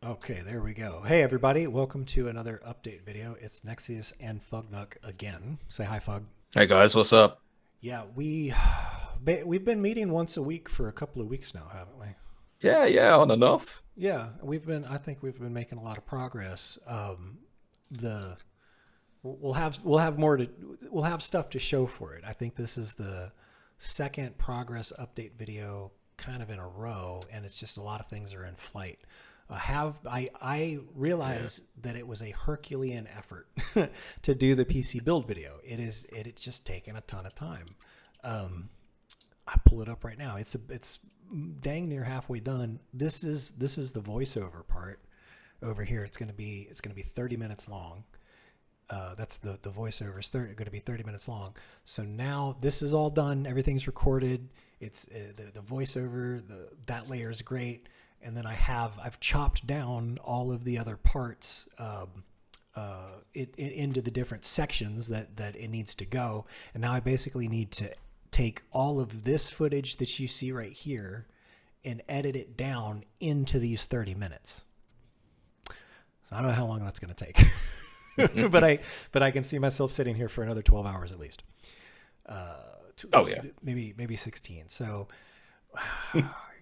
Okay, there we go. Hey, everybody. Welcome to another update video. It's Nexius and Fugnuk again. Say hi, Fug. Hey guys, what's up? Yeah, we've been meeting once a week for a couple of weeks now, haven't we? Yeah, on and off. Yeah, I think we've been making a lot of progress. The we'll have stuff to show for it. I think this is the second progress update video kind of in a row, and it's just a lot of things are in flight. I realize that it was a Herculean effort to do the PC build video. It's just taken a ton of time. I pull it up right now. It's dang near halfway done. This is the voiceover part over here. It's gonna be 30 minutes long. That's the voiceover is going to be 30 minutes long. So now this is all done. Everything's recorded. It's the voiceover. That layer is great. And then I've chopped down all of the other parts into the different sections that it needs to go. And now I basically need to take all of this footage that you see right here and edit it down into these 30 minutes. So I don't know how long that's going to take. but I can see myself sitting here for another 12 hours at least. Oh yeah, maybe 16. So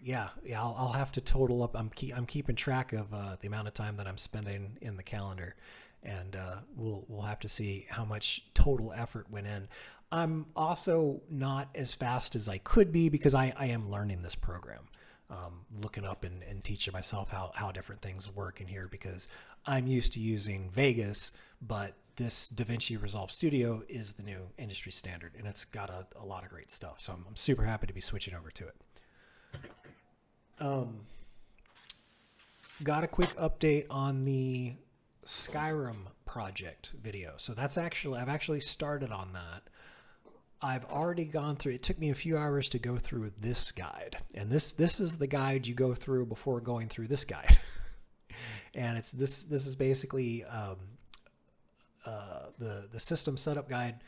yeah, I'll have to total up. I'm keeping track of the amount of time that I'm spending in the calendar, and we'll have to see how much total effort went in. I'm also not as fast as I could be because I am learning this program. Looking up and teaching myself how different things work in here because I'm used to using Vegas, but this DaVinci Resolve Studio is the new industry standard, and it's got a lot of great stuff. So I'm super happy to be switching over to it. Got a quick update on the Skyrim project video. So I've actually started on that. I've already gone through. It took me a few hours to go through this guide, and this is the guide you go through before going through this guide. And this is basically the system setup guide.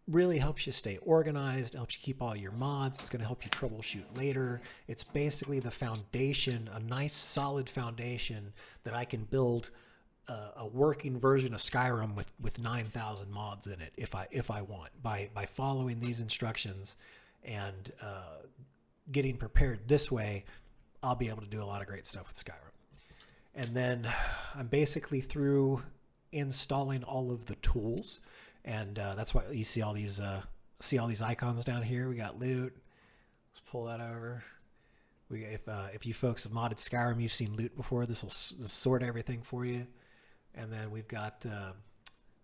Really helps you stay organized, helps you keep all your mods. It's going to help you troubleshoot later. It's basically the foundation, a nice solid foundation that I can build a working version of Skyrim with 9,000 mods in it if I want by following these instructions and getting prepared this way. I'll be able to do a lot of great stuff with Skyrim. And then I'm basically through installing all of the tools, and that's why you see all these icons down here. We got loot. Let's pull that over. If you folks have modded Skyrim, you've seen loot before. This will sort everything for you. And then we've got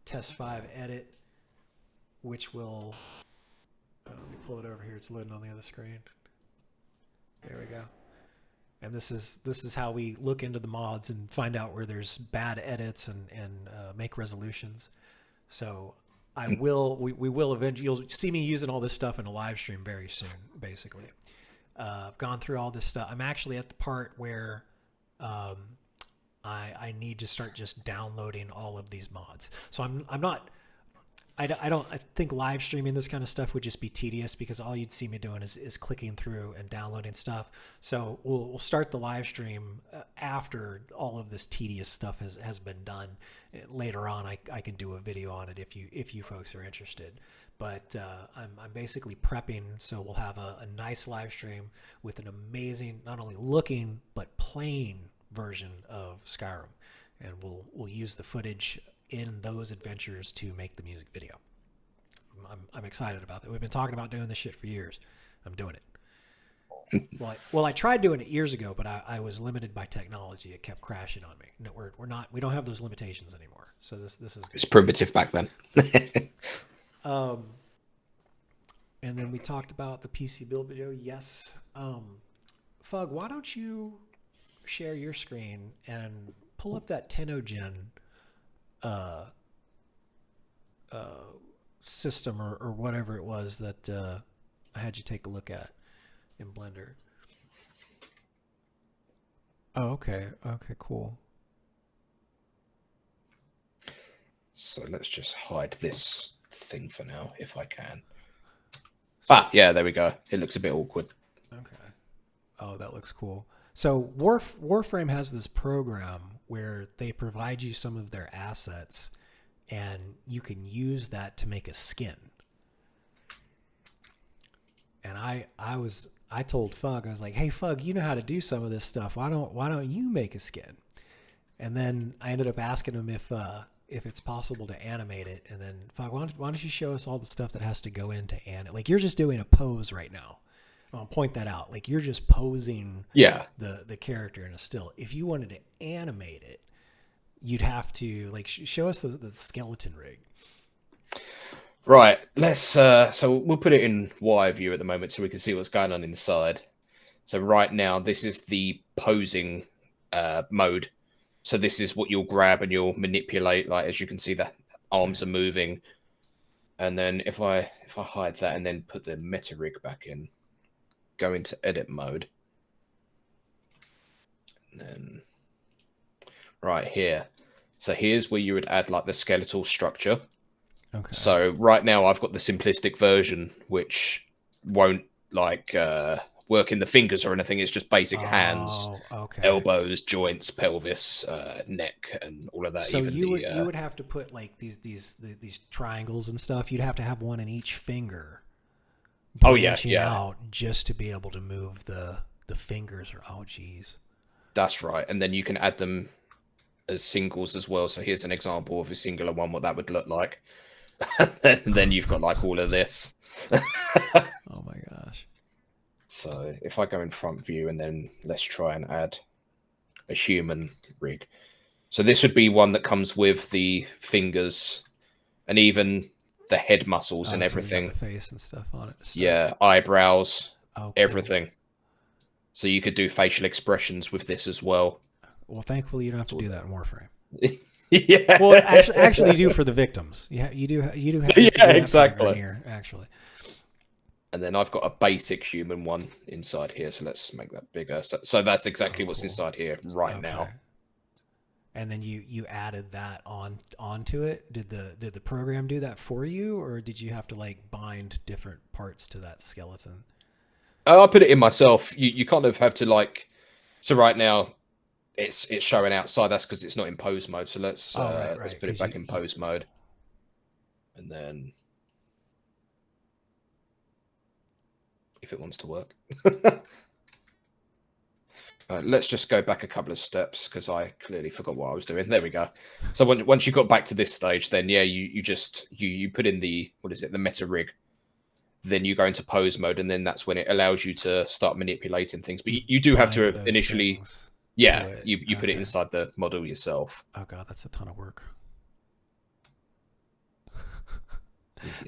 Test 5 Edit, which will let me pull it over here. It's loading on the other screen. There we go. And this is how we look into the mods and find out where there's bad edits and make resolutions. So we will eventually, you'll see me using all this stuff in a live stream very soon, basically. I've gone through all this stuff. I'm actually at the part where I need to start just downloading all of these mods. So I think live streaming this kind of stuff would just be tedious because all you'd see me doing is clicking through and downloading stuff. So we'll start the live stream after all of this tedious stuff has been done. Later on, I can do a video on it if you folks are interested. But I'm basically prepping, so we'll have a nice live stream with an amazing, not only looking but playing version of Skyrim, and we'll use the footage in those adventures to make the music video. I'm excited about that. We've been talking about doing this shit for years. I'm doing it. Well, I tried doing it years ago, but I was limited by technology. It kept crashing on me. No, we don't have those limitations anymore. So this is good. it's primitive back then. And then we talked about the PC build video. Yes. Fug, why don't you share your screen and pull up that Tennogen system or whatever it was that I had you take a look at in Blender. Oh, okay. Okay, cool. So let's just hide this thing for now, if I can. So, yeah, there we go. It looks a bit awkward. okay. Oh, that looks cool. So Warframe has this program where they provide you some of their assets, and you can use that to make a skin. And I told Fug, I was like, hey Fug, you know how to do some of this stuff. Why don't you make a skin? And then I ended up asking him if it's possible to animate it. And then Fug, why don't you show us all the stuff that has to go into animate? Like, you're just doing a pose right now. I'll point that out. Like, you're just posing the character in a still. If you wanted to animate it, you'd have to like show us the skeleton rig. Right. Let's so we'll put it in wide view at the moment so we can see what's going on inside. So right now this is the posing mode. So this is what you'll grab and you'll manipulate, like as you can see the arms are moving. And then if I hide that and then put the meta rig back in, go into edit mode. And then right here. So here's where you would add like the skeletal structure. Okay. So right now I've got the simplistic version, which won't like work in the fingers or anything. It's just basic hands, elbows, joints, pelvis, neck, and all of that. So even you would have to put like these triangles and stuff. You'd have to have one in each finger. Branching out just to be able to move the fingers. Or geez. That's right. And then you can add them as singles as well. So here's an example of a singular one, what that would look like. And then you've got like all of this. Oh my gosh. So if I go in front view and then let's try and add a human rig. So this would be one that comes with the fingers and even the head muscles and everything. So the face and stuff on it. Yeah, eyebrows, cool. everything. So you could do facial expressions with this as well. Well, thankfully you don't have to do that in Warframe. Yeah. Well, actually, you do for the victims. You do have. Yeah, exactly. Here, actually. And then I've got a basic human one inside here, so let's make that bigger. So that's exactly what's inside here right now. And then you added that onto it. Did the program do that for you, or did you have to like bind different parts to that skeleton? I put it in myself. You kind of have to like. So right now, it's showing outside. That's because it's not in pose mode. So let's let's put it back in pose mode, and then if it wants to work. Let's just go back a couple of steps because I clearly forgot what I was doing. There we go. So once you got back to this stage, then yeah, you put in the the meta rig. Then you go into pose mode, and then that's when it allows you to start manipulating things. But you do have to initially, you put it inside the model yourself. Oh god, that's a ton of work.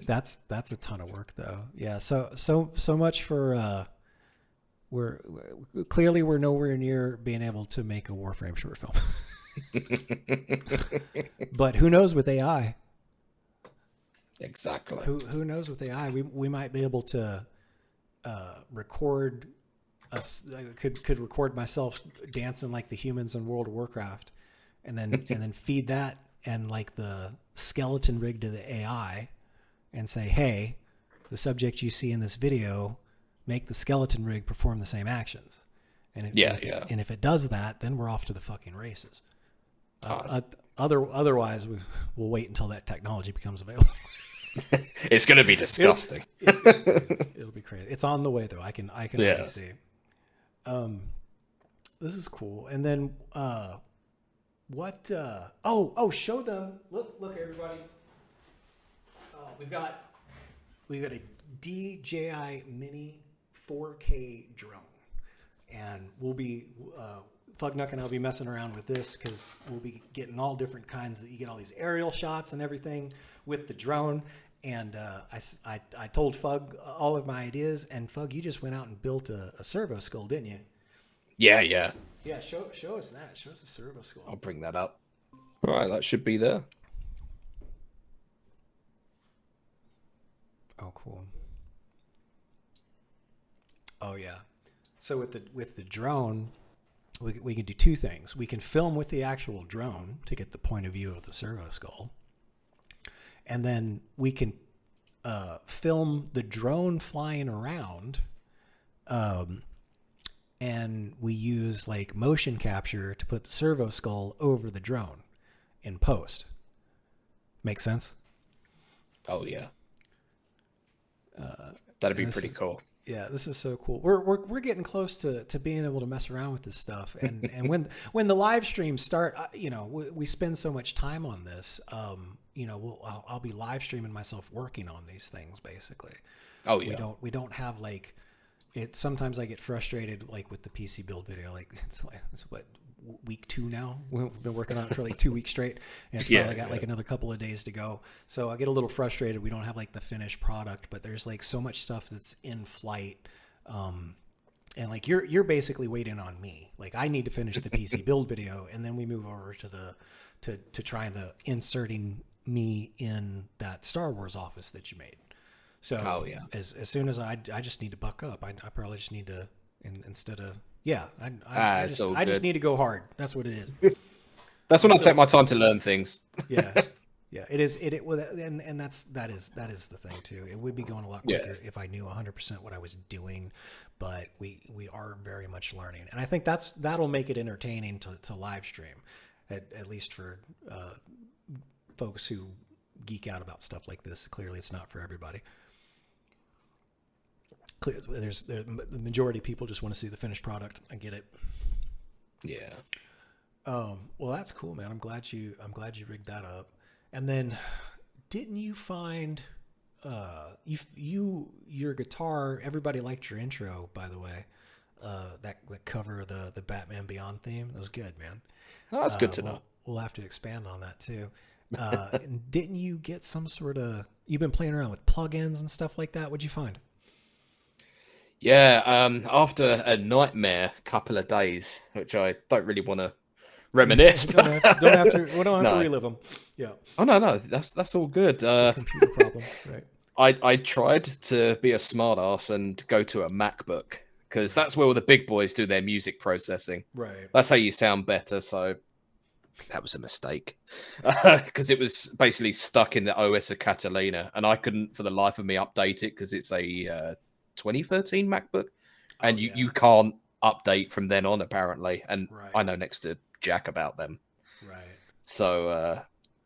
That's a ton of work though. Yeah. So much for we're nowhere near being able to make a Warframe short film. But who knows with AI? Exactly. Who knows with AI? We might be able to record us. Could record myself dancing like the humans in World of Warcraft, and then feed that and like the skeleton rig to the AI, and say, hey, the subject you see in this video, make the skeleton rig perform the same actions. And if it does that, then we're off to the fucking races. Otherwise, we'll wait until that technology becomes available. It's going to be disgusting. It'll be crazy. It's on the way though. I can already see. This is cool. And then what? Show them. Look, everybody. We've got a DJI Mini 4K drone, and we'll be Fugnuk and I'll be messing around with this because we'll be getting all different kinds. You get all these aerial shots and everything with the drone. And I told Fug all of my ideas, and Fug, you just went out and built a Servoskull, didn't you? Yeah. Yeah, show us that. Show us the Servoskull. I'll bring that up. All right, that should be there. Oh, cool. Oh, yeah. So with the drone, we can do two things. We can film with the actual drone to get the point of view of the Servoskull. And then we can film the drone flying around, and and we use like motion capture to put the Servoskull over the drone in post. Make sense? Oh yeah. That'd be pretty cool. Yeah, this is so cool. We're getting close to being able to mess around with this stuff, and when the live streams start, we spend so much time on this. I'll be live streaming myself working on these things basically. Oh yeah. We don't have like it. Sometimes I get frustrated like with the PC build video. Like it's what week 2 now. We've been working on it for like 2 weeks straight, and it's probably got like another couple of days to go. So I get a little frustrated. We don't have like the finished product, but there's like so much stuff that's in flight. And like you're basically waiting on me. Like I need to finish the PC build video, and then we move over to try the inserting me in that Star Wars office that you made. So as soon as I just need to buck up. I probably just need to instead of I just need to go hard. That's what it is. That's when I take my time to learn things. Yeah, it is. And that is the thing too. It would be going a lot quicker if I knew 100% what I was doing, but we are very much learning, and I think that'll make it entertaining to live stream, at least for folks who geek out about stuff like this. Clearly, it's not for everybody. The majority of people just want to see the finished product. I get it. Yeah. Well, that's cool, man. I'm glad you rigged that up. And then, didn't you find your guitar? Everybody liked your intro, by the way. That cover of the Batman Beyond theme. That was good, man. Oh, that's good to know. We'll have to expand on that too. Didn't you get some sort of? You've been playing around with plugins and stuff like that. What'd you find? Yeah, after a nightmare couple of days, which I don't really want to reminisce. We don't have to relive them. Yeah. Oh no, that's all good. Computer problems, right? I tried to be a smartass and go to a MacBook because that's where all the big boys do their music processing. Right. That's how you sound better. So that was a mistake because it was basically stuck in the OS of Catalina, and I couldn't for the life of me update it because it's a 2013 MacBook, and you can't update from then on apparently. And I know next to jack about them. Right. So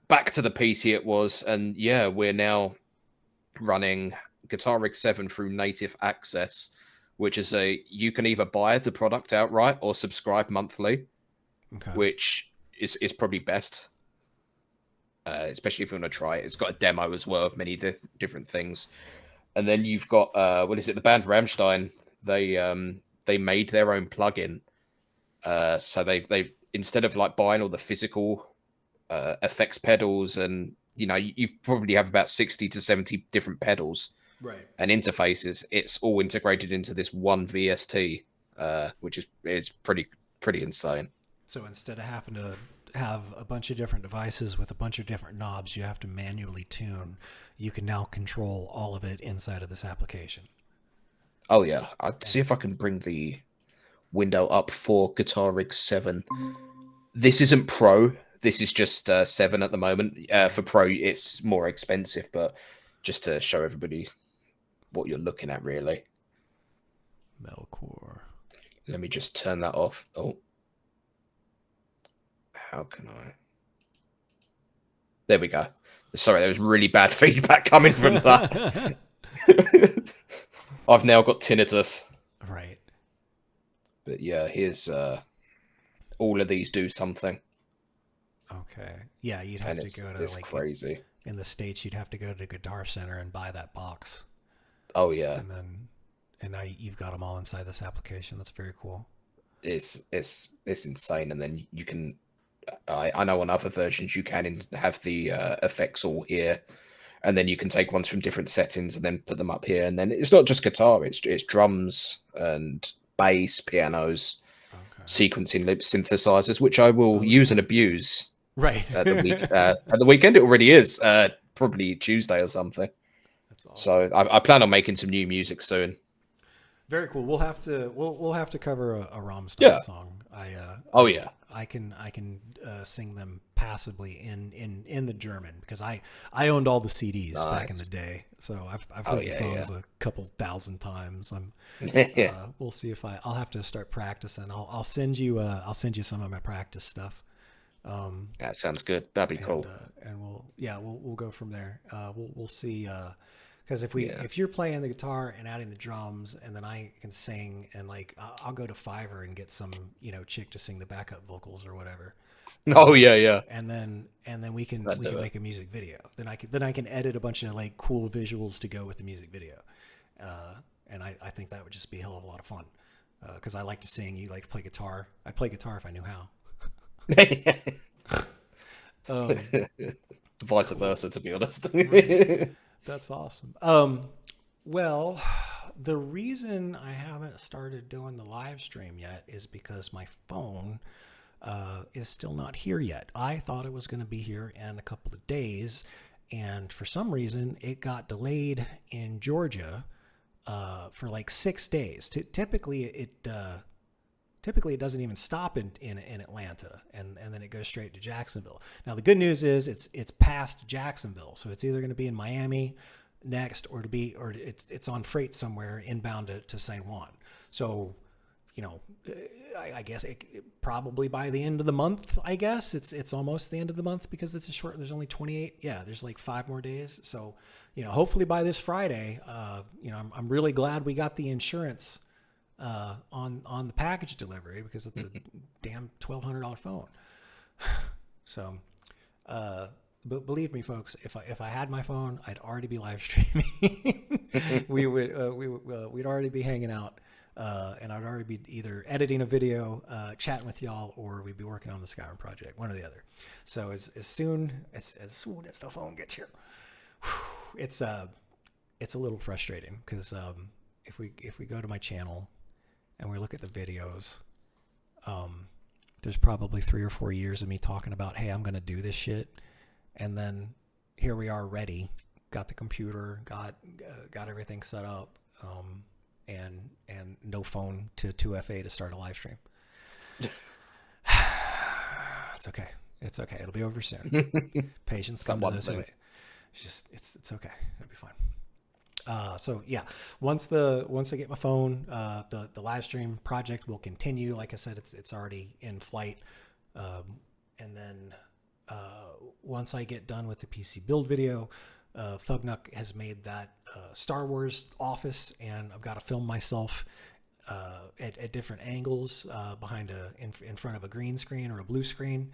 back to the PC it was, and we're now running Guitar Rig 7 through Native Access, which is you can either buy the product outright or subscribe monthly, which is probably best, especially if you want to try it. It's got a demo as well of many different things. And then you've got the band Rammstein. They made their own plugin. So they instead of like buying all the physical effects pedals, and you probably have about 60 to 70 different pedals and interfaces. It's all integrated into this one VST, which is pretty insane. So instead of having to have a bunch of different devices with a bunch of different knobs you have to manually tune, you can now control all of it inside of this application. Oh yeah, I'll see if I can bring the window up for Guitar Rig 7. This isn't Pro, this is just 7 at the moment. For Pro it's more expensive, but just to show everybody what you're looking at really. Metalcore. Let me just turn that off. Oh, how can I? There we go. Sorry, there was really bad feedback coming from that. I've now got tinnitus. Right. But yeah, here's all of these do something. Okay. Yeah, you'd have to go to it's crazy. In the States, you'd have to go to Guitar Center and buy that box. Oh yeah. And now you've got them all inside this application. That's very cool. It's insane, and then you can. I know on other versions you can have the effects all here, and then you can take ones from different settings and then put them up here. And then it's not just guitar; it's drums and bass, pianos, sequencing loops, synthesizers, which I will use and abuse. Right at the weekend. It already is probably Tuesday or something. That's awesome. So I plan on making some new music soon. Very cool. We'll have to cover a Rammstein song. I can sing them passably in the German, because I owned all the CDs back in the day, so I've heard the songs a couple thousand times. We'll see if I'll have to start practicing. I'll send you some of my practice stuff. That sounds good. That'd be cool. And we'll go from there. We'll see. Because if you're playing the guitar and adding the drums, and then I can sing, and like I'll go to Fiverr and get some chick to sing the backup vocals or whatever. Oh yeah. And then we can make a music video. Then I can edit a bunch of like cool visuals to go with the music video. And I think that would just be a hell of a lot of fun. Because I like to sing, you like to play guitar. I'd play guitar if I knew how. Vice versa, to be honest. Right. That's awesome. Well, the reason I haven't started doing the live stream yet is because my phone is still not here yet. I thought it was going to be here in a couple of days, and for some reason it got delayed in Georgia for like 6 days. Typically it doesn't even stop in Atlanta, and then it goes straight to Jacksonville. Now the good news is it's past Jacksonville, so it's either going to be in Miami next, or it's on freight somewhere inbound to San Juan. So, I guess probably by the end of the month. I guess it's almost the end of the month, because it's a short. There's only 28. Yeah, there's like 5 more days. So, hopefully by this Friday. I'm really glad we got the insurance on the package delivery, because it's a damn $1,200 phone. So, but believe me, folks, if I had my phone, I'd already be live streaming. We'd already be hanging out, and I'd already be either editing a video, chatting with y'all, or we'd be working on the Skyrim project, one or the other. So as soon as the phone gets here, it's a little frustrating, because if we go to my channel and we look at the videos, there's probably 3 or 4 years of me talking about, hey, I'm going to do this shit. And then here we are ready, got the computer, got everything set up, and no phone to 2FA to start a live stream. It's okay. It's okay. It'll be over soon. Patience comes to those who wait. It's okay. It'll be fine. So yeah, once I get my phone, the live stream project will continue. Like I said, it's already in flight. And then once I get done with the PC build video, Fugnuk has made that Star Wars office, and I've got to film myself at different angles behind in front of a green screen or a blue screen.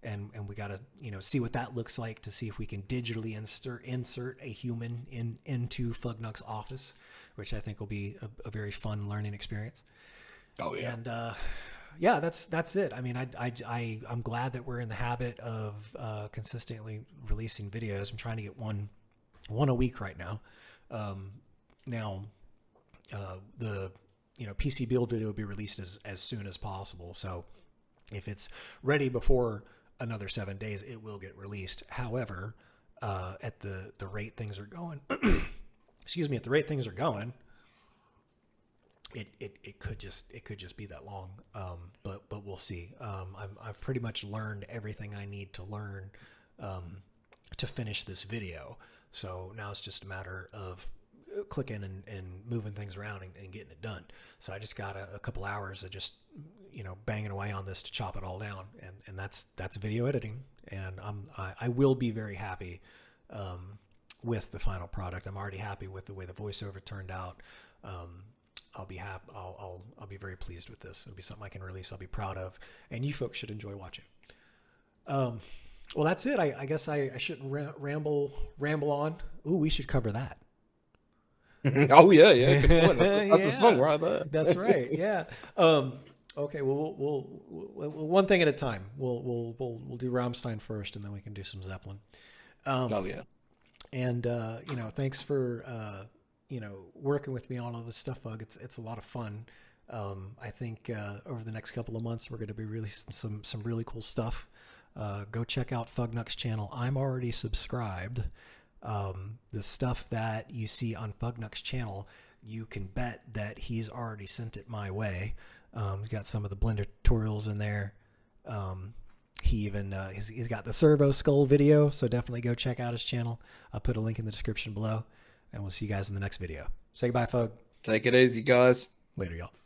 And we got to see what that looks like, to see if we can digitally insert a human into Fugnuk's office, which I think will be a very fun learning experience. Oh yeah. And yeah, that's it. I mean, I'm glad that we're in the habit of consistently releasing videos. I'm trying to get one a week right now. Now the PC build video will be released as soon as possible. So if it's ready before another 7 days, it will get released. However, at the rate things are going, excuse me, at the rate things are going, it could just be that long. But we'll see. I've pretty much learned everything I need to learn to finish this video. So now it's just a matter of clicking and moving things around and getting it done. So I just got a couple hours of just banging away on this to chop it all down, and that's video editing. And I will be very happy with the final product. I'm already happy with the way the voiceover turned out. I'll be happy. I'll be very pleased with this. It'll be something I can release. I'll be proud of, and you folks should enjoy watching. Well, that's it. I guess I shouldn't ramble on. Ooh, we should cover that. Oh yeah. Good point. That's a song right there. That's right. Yeah. Okay. Well, we'll one thing at a time. We'll do Rammstein first, and then we can do some Zeppelin. Oh yeah. And thanks for working with me on all this stuff, Fug. It's a lot of fun. I think over the next couple of months we're going to be releasing some really cool stuff. Go check out Fugnuk's channel. I'm already subscribed. The stuff that you see on Fugnuk's channel, you can bet that he's already sent it my way. He's got some of the Blender tutorials in there. He even he's got the Servoskull video, so definitely go check out his channel. I'll put a link in the description below, and we'll see you guys in the next video. Say goodbye, Fug. Take it easy, guys. Later, y'all.